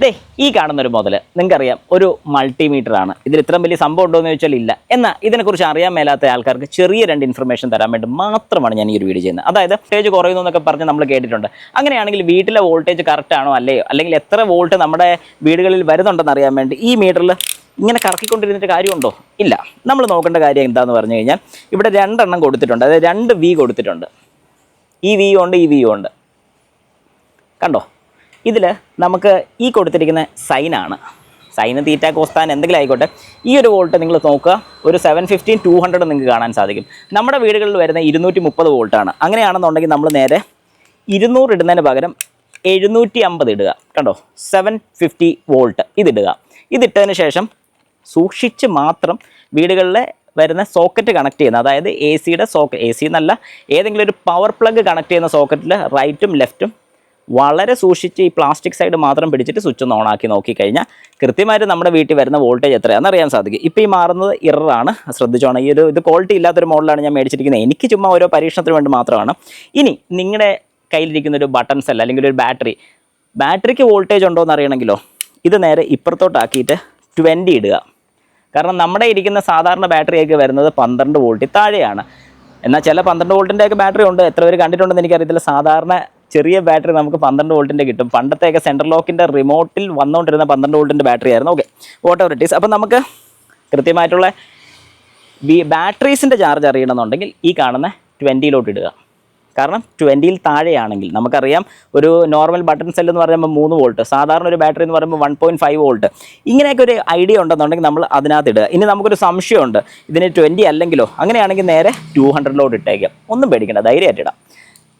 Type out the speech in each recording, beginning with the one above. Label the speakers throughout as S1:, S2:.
S1: ദേ ഈ കാണുന്നൊരു മുതൽ നിങ്ങൾക്കറിയാം ഒരു മൾട്ടിമീറ്ററാണ്. ഇതിൽ ഇത്രയും വലിയ സംഭവം ഉണ്ടോ എന്ന് ചോദിച്ചാൽ ഇല്ല. എന്നാൽ ഇതിനെക്കുറിച്ച് അറിയാൻ മേലാത്ത ആൾക്കാർക്ക് ചെറിയ രണ്ട് ഇൻഫർമേഷൻ തരാൻ വേണ്ടി മാത്രമാണ് ഞാൻ ഈ ഒരു വീഡിയോ ചെയ്യുന്നത്. അതായത് വോൾട്ടേജ് കുറയുന്നു എന്നൊക്കെ പറഞ്ഞ് നമ്മൾ കേട്ടിട്ടുണ്ട്. അങ്ങനെയാണെങ്കിൽ വീട്ടിലെ വോൾട്ടേജ് കറക്റ്റ് ആണോ അല്ലയോ, അല്ലെങ്കിൽ എത്ര വോൾട്ട് നമ്മുടെ വീടുകളിൽ വരുന്നുണ്ടെന്ന് അറിയാൻ വേണ്ടി ഈ മീറ്ററിൽ ഇങ്ങനെ കറക്കിക്കൊണ്ടിരുന്നിട്ട് കാര്യമുണ്ടോ? ഇല്ല. നമ്മൾ നോക്കേണ്ട കാര്യം എന്താണെന്ന് പറഞ്ഞു കഴിഞ്ഞാൽ ഇവിടെ രണ്ടെണ്ണം കൊടുത്തിട്ടുണ്ട്. അതായത് 2 V കൊടുത്തിട്ടുണ്ട്. ഈ V ഉണ്ട്, ഈ V ഉണ്ട്. കണ്ടോ? ഇതിൽ നമുക്ക് ഈ കൊടുത്തിരിക്കുന്ന സൈനാണ്. സൈന് തീറ്റ കോസ്താൻ എന്തെങ്കിലും ആയിക്കോട്ടെ. ഈ ഒരു വോൾട്ട് നിങ്ങൾ നോക്കുക, ഒരു 715 200 നിങ്ങൾക്ക് കാണാൻ സാധിക്കും. നമ്മുടെ വീടുകളിൽ വരുന്ന 230 വോൾട്ടാണ്. അങ്ങനെയാണെന്നുണ്ടെങ്കിൽ നമ്മൾ നേരെ 200 ഇടുന്നതിന് പകരം 750 ഇടുക. കണ്ടോ? 750 വോൾട്ട് ഇതിടുക. ഇതിട്ടതിന് ശേഷം സൂക്ഷിച്ച് മാത്രം വീടുകളിലെ വരുന്ന സോക്കറ്റ് കണക്ട് ചെയ്യുന്ന, അതായത് എ സിയുടെ സോക്കറ്റ്, എ സി എന്നല്ല, ഏതെങ്കിലും ഒരു പവർ പ്ലഗ് കണക്ട് ചെയ്യുന്ന സോക്കറ്റിൽ റൈറ്റും ലെഫ്റ്റും വളരെ സൂക്ഷിച്ച് ഈ പ്ലാസ്റ്റിക് സൈഡ് മാത്രം പിടിച്ചിട്ട് സ്വിച്ച് ഒന്ന് ഓണാക്കി നോക്കിക്കഴിഞ്ഞാൽ കൃത്യമായിട്ട് നമ്മുടെ വീട്ടിൽ വരുന്ന വോൾട്ടേജ് എത്രയാണെന്ന് അറിയാൻ സാധിക്കും. ഇപ്പോൾ ഈ മാറുന്നത് ഇററാണ്, ശ്രദ്ധിച്ചോണം. ഇത് ക്വാളിറ്റി ഇല്ലാത്തൊരു മോഡലാണ് ഞാൻ മേടിച്ചിരിക്കുന്നത്. എനിക്ക് ചുമ്മാ ഓരോ പരീക്ഷണത്തിന് വേണ്ടി മാത്രമാണ്. ഇനി നിങ്ങളുടെ കയ്യിലിരിക്കുന്ന ഒരു ബട്ടൺ സെൽ അല്ലെങ്കിൽ ഒരു ബാറ്ററിക്ക് വോൾട്ടേജ് ഉണ്ടോ എന്ന് അറിയണമെങ്കിലോ ഇത് നേരെ ഇപ്പുറത്തോട്ടാക്കിയിട്ട് 20 ഇടുക. കാരണം നമ്മുടെ ഇരിക്കുന്ന സാധാരണ ബാറ്ററിയൊക്കെ വരുന്നത് 12 വോൾട്ടിൽ താഴെയാണ്. എന്നാൽ ചില 12 വോൾട്ടിൻ്റെയൊക്കെ ബാറ്ററി ഉണ്ട്. എത്ര പേര് കണ്ടിട്ടുണ്ടെന്ന് എനിക്കറിയത്തില്ല. സാധാരണ ചെറിയ ബാറ്ററി നമുക്ക് 12 വോൾട്ടിൻ്റെ കിട്ടും. പണ്ടത്തെയൊക്കെ സെൻട്രൽ ലോക്കിൻ്റെ റിമോട്ടിൽ വന്നുകൊണ്ടിരുന്ന 12 വോൾട്ടിൻ്റെ ബാറ്ററി ആയിരുന്നു. Okay, what ever it is. അപ്പം നമുക്ക് കൃത്യമായിട്ടുള്ള ബാറ്ററീസിൻ്റെ ചാർജ് അറിയണമെന്നുണ്ടെങ്കിൽ ഈ കാണുന്ന 20 ഇടുക. കാരണം 20 താഴെയാണെങ്കിൽ നമുക്കറിയാം ഒരു നോർമൽ ബട്ടൺ സെൽ എന്ന് പറയുമ്പോൾ 3 വോൾട്ട്, സാധാരണ ഒരു ബാറ്ററി എന്ന് പറയുമ്പോൾ 1.5 വോൾട്ട്. ഇങ്ങനെയൊക്കെ ഒരു ഐഡിയ ഉണ്ടെന്നുണ്ടെങ്കിൽ നമ്മൾ അതിനകത്ത് ഇടുക. ഇനി നമുക്കൊരു സംശയമുണ്ട്, ഇതിന് 20 അല്ലെങ്കിലോ? അങ്ങനെയാണെങ്കിൽ നേരെ 200 ഇട്ടേക്കാം. ഒന്നും പേടിക്കേണ്ട, ധൈര്യമായിട്ട് ഇടാം.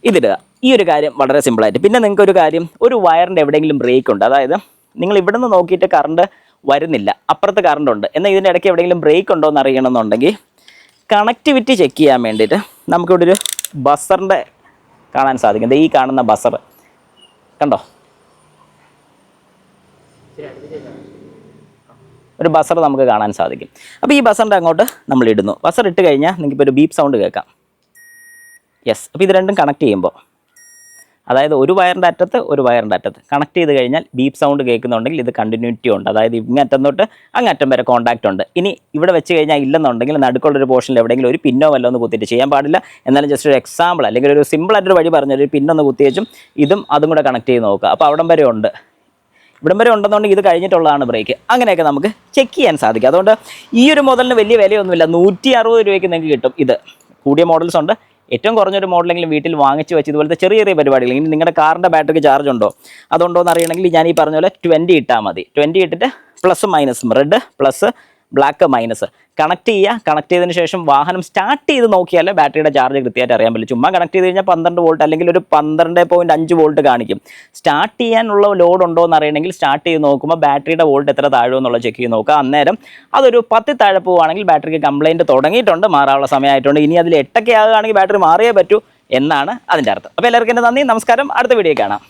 S1: ഇതിടുക. ഈ ഒരു കാര്യം വളരെ സിമ്പിളായിട്ട്. പിന്നെ നിങ്ങൾക്കൊരു കാര്യം, ഒരു വയറിൻ്റെ എവിടെയെങ്കിലും ബ്രേക്ക് ഉണ്ട്, അതായത് നിങ്ങൾ ഇവിടെ നിന്ന് നോക്കിയിട്ട് കറണ്ട് വരുന്നില്ല, അപ്പുറത്ത് കറണ്ട് ഉണ്ട്, എന്നാൽ ഇതിൻ്റെ ഇടയ്ക്ക് എവിടെയെങ്കിലും ബ്രേക്ക് ഉണ്ടോ എന്ന് അറിയണമെന്നുണ്ടെങ്കിൽ കണക്ടിവിറ്റി ചെക്ക് ചെയ്യാൻ വേണ്ടിയിട്ട് നമുക്കിവിടെ ഒരു ബസറിൻ്റെ കാണാൻ സാധിക്കും. ഈ കാണുന്ന ബസർ കണ്ടോ? ഒരു ബസർ നമുക്ക് കാണാൻ സാധിക്കും. അപ്പോൾ ഈ ബസറിൻ്റെ അങ്ങോട്ട് നമ്മൾ ഇടുന്നു. ബസർ ഇട്ട് കഴിഞ്ഞാൽ നിങ്ങൾക്കിപ്പോൾ ഒരു ബീപ്പ് സൗണ്ട് കേൾക്കാം. യെസ്. അപ്പോൾ ഇത് രണ്ടും കണക്ട് ചെയ്യുമ്പോൾ, അതായത് ഒരു വയറിൻ്റെ അറ്റത്ത് ഒരു വയറിൻ്റെ അറ്റത്ത് കണക്ട് ചെയ്ത് കഴിഞ്ഞാൽ ബീപ്പ് സൗണ്ട് കേൾക്കുന്നുണ്ടെങ്കിൽ ഇത് കണ്ടിന്യൂറ്റി ഉണ്ട്. അതായത് ഇങ്ങറ്റം തൊട്ട് അങ്ങറ്റം വരെ കോൺടാക്റ്റ് ഉണ്ട്. ഇനി ഇവിടെ വെച്ച് കഴിഞ്ഞാൽ ഇല്ലെന്നുണ്ടെങ്കിൽ നടുക്കുള്ളൊരു പോർഷനിൽ എവിടെയെങ്കിലും ഒരു പിന്നോ വല്ല ഒന്ന് കുത്തിയിട്ട് ചെയ്യാൻ പാടില്ല. എന്നാലും ജസ്റ്റ് ഒരു എക്സാമ്പിൾ അല്ലെങ്കിൽ ഒരു സിമ്പിളായിട്ടൊരു വഴി പറഞ്ഞൊരു പിന്നൊന്ന് കുത്തിയേച്ചും ഇതും അതും കൂടെ കണക്ട് ചെയ്ത് നോക്കുക. അപ്പോൾ അവിടം വരെ ഉണ്ട്. ഇവിടം വരെ ഉണ്ടെന്നുണ്ടെങ്കിൽ ഇത് കഴിഞ്ഞിട്ടുള്ളതാണ് ബ്രേക്ക്. അങ്ങനെയൊക്കെ നമുക്ക് ചെക്ക് ചെയ്യാൻ സാധിക്കും. അതുകൊണ്ട് ഈ ഒരു മോഡലിന് വലിയ വിലയൊന്നുമില്ല. 160 രൂപയ്ക്ക് നിങ്ങൾക്ക് കിട്ടും. ഇത് കൂടിയ മോഡൽസ് ഉണ്ട്. ഏറ്റവും കുറഞ്ഞൊരു മോഡലെങ്കിലും വീട്ടിൽ വാങ്ങിച്ച് വെച്ച് ഇതുപോലത്തെ ചെറിയ ചെറിയ പരിപാടികൾ. ഇനി നിങ്ങളുടെ കാറിൻ്റെ ബാറ്ററിക്ക് ചാർജ് ഉണ്ടോ അതുണ്ടോ എന്ന് അറിയണമെങ്കിൽ ഞാൻ ഈ പറഞ്ഞ പോലെ 20 ഇട്ടാൽ മതി. 20 ഇട്ടിട്ട് പ്ലസ് മൈനസും, red plus black minus connect ചെയ്യുക. കണക്ട് ചെയ്തതിന് ശേഷം വാഹനം സ്റ്റാർട്ട് ചെയ്ത് നോക്കിയാൽ ബാറ്ററിയുടെ ചാർജ് കൃത്യമായിട്ട് അറിയാൻ പറ്റും. ചുമ്മാ കണക്ട് ചെയ്ത് കഴിഞ്ഞാൽ 12 വോൾട്ട് അല്ലെങ്കിൽ ഒരു 12.5 വോൾട്ട് കാണിക്കും. സ്റ്റാർട്ട് ചെയ്യാനുള്ള ലോഡ് ഉണ്ടോ എന്ന് അറിയണമെങ്കിൽ സ്റ്റാർട്ട് ചെയ്ത് നോക്കുമ്പോൾ ബാറ്ററിയുടെ വോൾട്ട് എത്ര താഴെ എന്നുള്ള ചെക്ക് ചെയ്ത് നോക്കുക. അന്നേരം അതൊരു 10 താഴെ പോവുകയാണെങ്കിൽ ബാറ്ററിക്ക് കംപ്ലയിൻറ്റ് തുടങ്ങിയിട്ടുണ്ട്, മാറാനുള്ള സമയമായിട്ടുണ്ട്. ഇനി അതിൽ 8 ആകുകയാണെങ്കിൽ ബാറ്ററി മാറിയേ പറ്റൂ എന്നാണ് അതിൻ്റെ അർത്ഥം. അപ്പോൾ എല്ലാവർക്കും എൻ്റെ നന്ദി, നമസ്കാരം. അടുത്ത വീഡിയോ കാണാം.